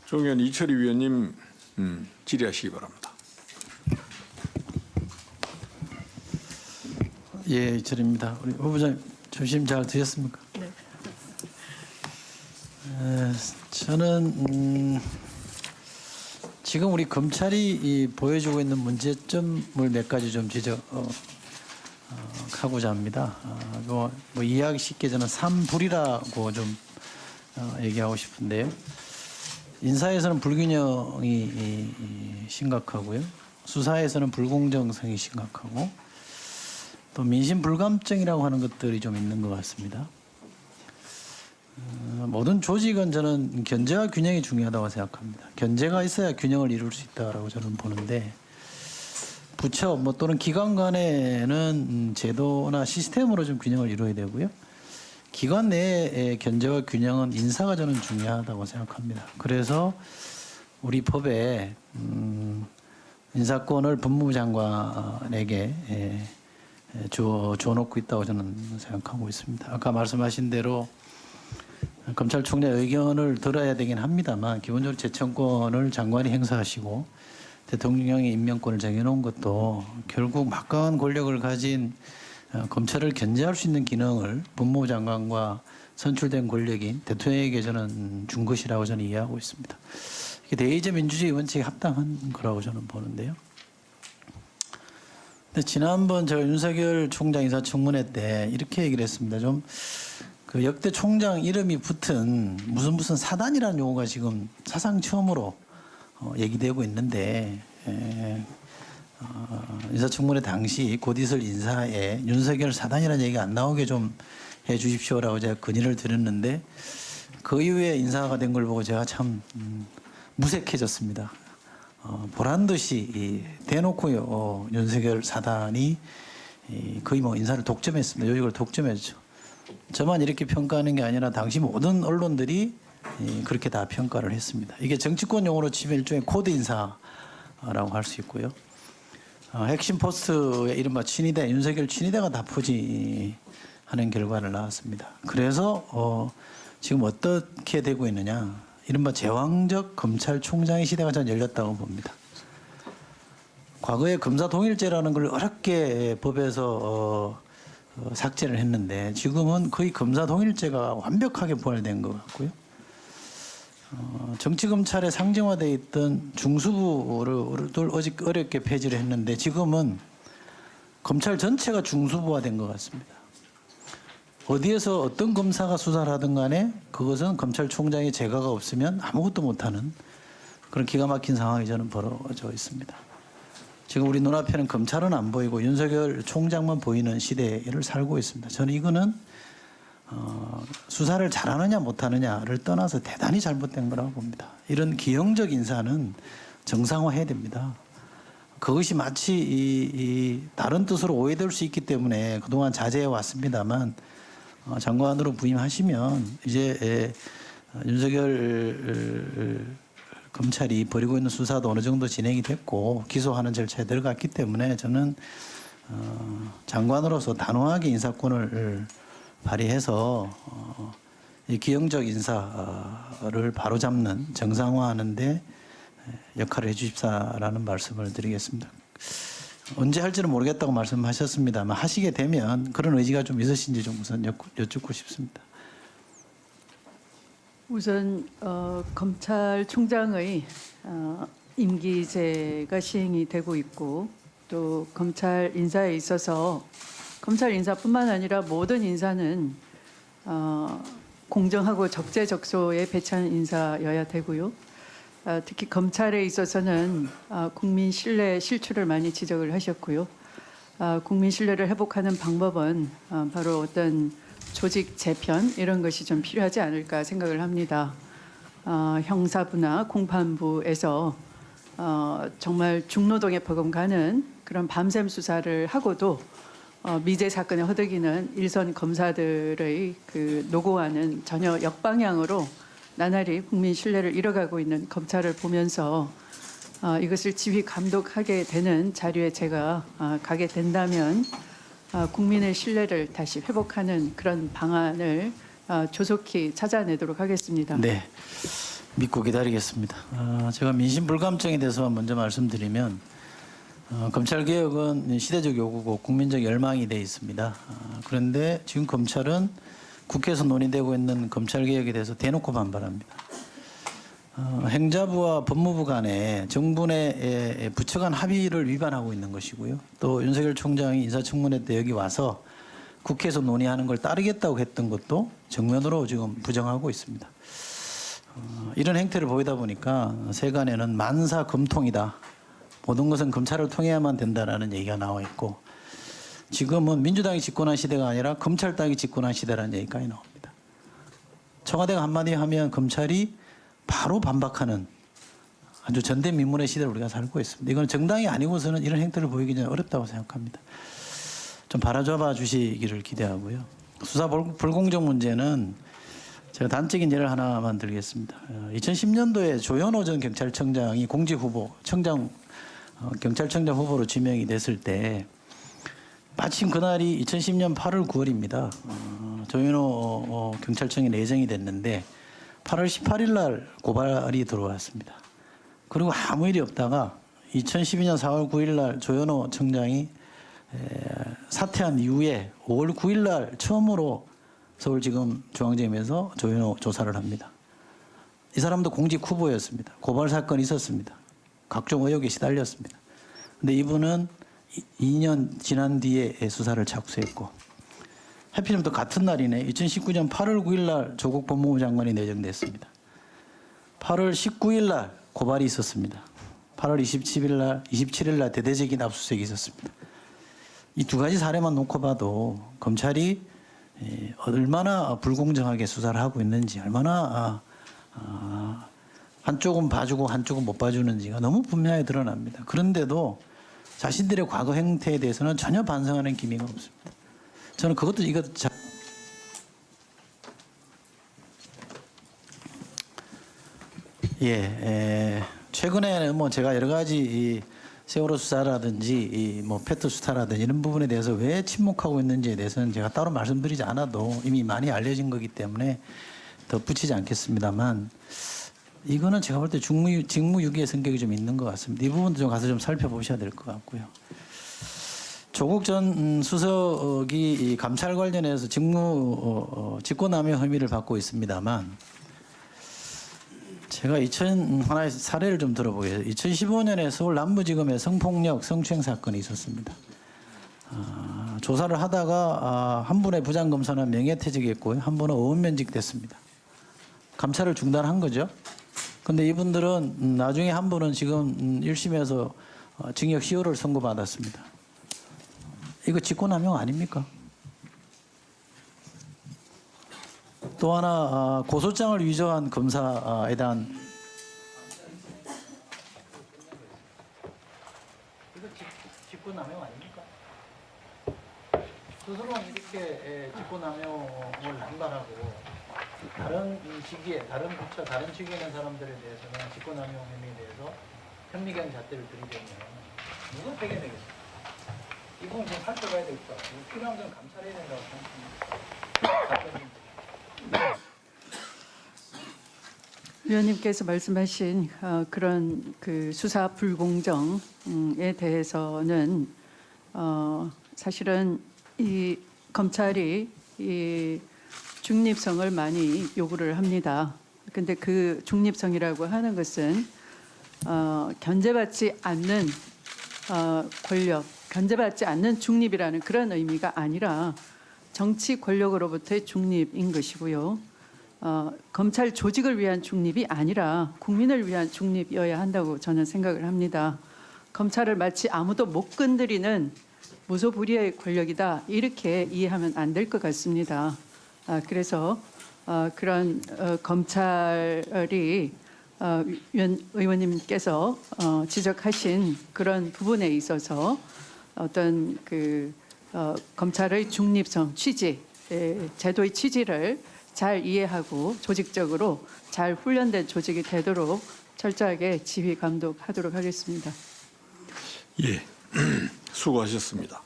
종현 이철희 위원님 질의하시기 바랍니다. 예, 이철입니다. 우리 후보자님 점심 잘 드셨습니까? 네. 저는 지금 우리 검찰이 보여주고 있는 문제점을 몇 가지 좀 지적하고자 합니다. 뭐 이해하기 쉽게 저는 삼불이라고 좀 얘기하고 싶은데요. 인사에서는 불균형이 심각하고요. 수사에서는 불공정성이 심각하고 또 민심 불감증이라고 하는 것들이 좀 있는 것 같습니다. 모든 조직은 저는 견제와 균형이 중요하다고 생각합니다. 견제가 있어야 균형을 이룰 수 있다고 저는 보는데 부처 또는 기관 간에는 제도나 시스템으로 좀 균형을 이루어야 되고요. 기관 내의 견제와 균형은 인사가 저는 중요하다고 생각합니다. 그래서 우리 법에 인사권을 법무부 장관에게 주어놓고 있다고 저는 생각하고 있습니다. 아까 말씀하신 대로 검찰총장 의견을 들어야 되긴 합니다만 기본적으로 재청권을 장관이 행사하시고 대통령의 임명권을 정해놓은 것도 결국 막강한 권력을 가진 검찰을 견제할 수 있는 기능을 법무부 장관과 선출된 권력인 대통령에게 저는 준 것이라고 저는 이해하고 있습니다. 이게 대의제 민주주의 원칙에 합당한 거라고 저는 보는데요. 근데 지난번 제가 윤석열 총장 인사청문회 때 이렇게 얘기를 했습니다. 좀 그 역대 총장 이름이 붙은 무슨 사단이라는 용어가 지금 사상 처음으로 얘기되고 있는데 인사청문회 당시 곧 있을 인사에 윤석열 사단이라는 얘기가 안 나오게 좀 해주십시오라고 제가 건의를 드렸는데 그 이후에 인사가 된 걸 보고 제가 참 무색해졌습니다. 보란 듯이 대놓고요 윤석열 사단이 거의 인사를 독점했습니다. 요직을 독점했죠. 저만 이렇게 평가하는 게 아니라 당시 모든 언론들이 그렇게 다 평가를 했습니다. 이게 정치권 용어로 치면 일종의 코드 인사라고 할 수 있고요. 핵심 포스트의 이른바 친위대, 윤석열 친위대가 다 포지하는 결과를 낳았습니다. 그래서 지금 어떻게 되고 있느냐. 이른바 제왕적 검찰총장의 시대가 저는 열렸다고 봅니다. 과거에 검사동일제라는 걸 어렵게 법에서 삭제를 했는데 지금은 거의 검사동일제가 완벽하게 부활된 것 같고요. 정치검찰에 상정화되어 있던 중수부를 어렵게 폐지를 했는데 지금은 검찰 전체가 중수부화된 것 같습니다. 어디에서 어떤 검사가 수사를 하든 간에 그것은 검찰총장의 재가가 없으면 아무것도 못하는 그런 기가 막힌 상황이 저는 벌어져 있습니다. 지금 우리 눈앞에는 검찰은 안 보이고 윤석열 총장만 보이는 시대를 살고 있습니다. 저는 이거는 수사를 잘하느냐 못하느냐를 떠나서 대단히 잘못된 거라고 봅니다. 이런 기형적 인사는 정상화해야 됩니다. 그것이 마치 다른 뜻으로 오해될 수 있기 때문에 그동안 자제해 왔습니다만 장관으로 부임하시면 이제 윤석열 검찰이 벌이고 있는 수사도 어느 정도 진행이 됐고 기소하는 절차에 들어갔기 때문에 저는 장관으로서 단호하게 인사권을 발휘해서 이 기형적 인사를 바로잡는 정상화하는 데 역할을 해 주십사라는 말씀을 드리겠습니다. 언제 할지는 모르겠다고 말씀하셨습니다만 하시게 되면 그런 의지가 좀 있으신지 좀 우선 여쭙고 싶습니다. 우선 검찰총장의 임기제가 시행이 되고 있고 또 검찰 인사에 있어서 검찰 인사뿐만 아니라 모든 인사는 공정하고 적재적소에 배치한 인사여야 되고요. 특히 검찰에 있어서는 국민 신뢰 실추를 많이 지적을 하셨고요. 국민 신뢰를 회복하는 방법은 바로 어떤 조직 재편 이런 것이 좀 필요하지 않을까 생각을 합니다. 형사부나 공판부에서 정말 중노동에 버금가는 그런 밤샘 수사를 하고도 미제 사건에 허덕이는 일선 검사들의 그 노고와는 전혀 역방향으로 나날이 국민 신뢰를 잃어가고 있는 검찰을 보면서 이것을 지휘 감독하게 되는 자리에 제가 가게 된다면 국민의 신뢰를 다시 회복하는 그런 방안을 조속히 찾아내도록 하겠습니다. 네. 믿고 기다리겠습니다. 제가 민심 불감증에 대해서만 먼저 말씀드리면 검찰 개혁은 시대적 요구고 국민적 열망이 돼 있습니다. 그런데 지금 검찰은 국회에서 논의되고 있는 검찰 개혁에 대해서 대놓고 반발합니다. 행자부와 법무부 간에 정부 내 부처 간 합의를 위반하고 있는 것이고요. 또 윤석열 총장이 인사청문회 때 여기 와서 국회에서 논의하는 걸 따르겠다고 했던 것도 정면으로 지금 부정하고 있습니다. 이런 행태를 보이다 보니까 세간에는 만사 검통이다. 모든 것은 검찰을 통해야만 된다라는 얘기가 나와 있고 지금은 민주당이 집권한 시대가 아니라 검찰당이 집권한 시대라는 얘기까지 나옵니다. 청와대가 한마디 하면 검찰이 바로 반박하는 아주 전대미문의 시대를 우리가 살고 있습니다. 이건 정당이 아니고서는 이런 행태를 보이기는 어렵다고 생각합니다. 좀 바라잡아 주시기를 기대하고요. 수사 불공정 문제는 제가 단적인 예를 하나만 들겠습니다. 2010년도에 조현오 전 경찰청장이 공직 후보, 경찰청장 후보로 지명이 됐을 때 마침 그날이 2010년 8월 9월입니다. 조현오 경찰청이 내정이 됐는데 8월 18일 날 고발이 들어왔습니다. 그리고 아무 일이 없다가 2012년 4월 9일 날 조현오 청장이 사퇴한 이후에 5월 9일 날 처음으로 서울지검 중앙지검에서 조현오 조사를 합니다. 이 사람도 공직 후보였습니다. 고발 사건이 있었습니다. 각종 의혹에 시달렸습니다. 근데 이분은 2년 지난 뒤에 수사를 착수했고 하필이면 또 같은 날이네. 2019년 8월 9일 날 조국 법무부 장관이 내정됐습니다. 8월 19일 날 고발이 있었습니다. 8월 27일 날 대대적인 압수수색이 있었습니다. 이 두 가지 사례만 놓고 봐도 검찰이 얼마나 불공정하게 수사를 하고 있는지 얼마나 한쪽은 봐주고 한쪽은 못 봐주는지가 너무 분명하게 드러납니다. 그런데도 자신들의 과거 행태에 대해서는 전혀 반성하는 기미가 없습니다. 저는 이것도 최근에는 뭐 제가 여러 가지 세월호 수사라든지 페트 수사라든지 이런 부분에 대해서 왜 침묵하고 있는지에 대해서는 제가 따로 말씀드리지 않아도 이미 많이 알려진 거기 때문에 덧붙이지 않겠습니다만 이거는 제가 볼 때 직무유기의 성격이 좀 있는 것 같습니다. 이 부분도 좀 가서 좀 살펴보셔야 될 것 같고요. 조국 전 수석이 감찰 관련해서 직권남용 혐의를 받고 있습니다만 제가 하나의 사례를 좀 들어보겠습니다. 2015년에 서울 남부지검에 성폭력, 성추행 사건이 있었습니다. 조사를 하다가 한 분의 부장검사는 명예퇴직했고요. 한 분은 어원면직됐습니다. 감찰을 중단한 거죠. 근데 이분들은 나중에 한 분은 지금 1심에서 징역 10월을 선고받았습니다. 이거 직권남용 아닙니까? 또 하나 고소장을 위조한 검사에 대한 이거 직권남용 아닙니까? 스스로는 이렇게 직권남용을 남발하고 다른 시기에 다른 부처 다른 직위에 있는 사람들에 대해서는 직권남용 혐의에 대해서 현미경 잣대를 들이대면 누가 배겨내겠습니까? 이 부분 좀 살펴봐야 되겠다. 필요한 건 감찰해야 된다고 생각합니다. 위원님께서 말씀하신 그런 그 수사 불공정에 대해서는 사실은 이 검찰이 이 중립성을 많이 요구를 합니다. 근데 그 중립성이라고 하는 것은 견제받지 않는 권력, 견제받지 않는 중립이라는 그런 의미가 아니라 정치 권력으로부터의 중립인 것이고요. 검찰 조직을 위한 중립이 아니라 국민을 위한 중립이어야 한다고 저는 생각을 합니다. 검찰을 마치 아무도 못 건드리는 무소불위의 권력이다 이렇게 이해하면 안 될 것 같습니다. 그래서 그런 검찰이 의원님께서 지적하신 그런 부분에 있어서 어떤 검찰의 중립성 취지, 제도의 취지를 잘 이해하고 조직적으로 잘 훈련된 조직이 되도록 철저하게 지휘 감독하도록 하겠습니다. 예, 수고하셨습니다.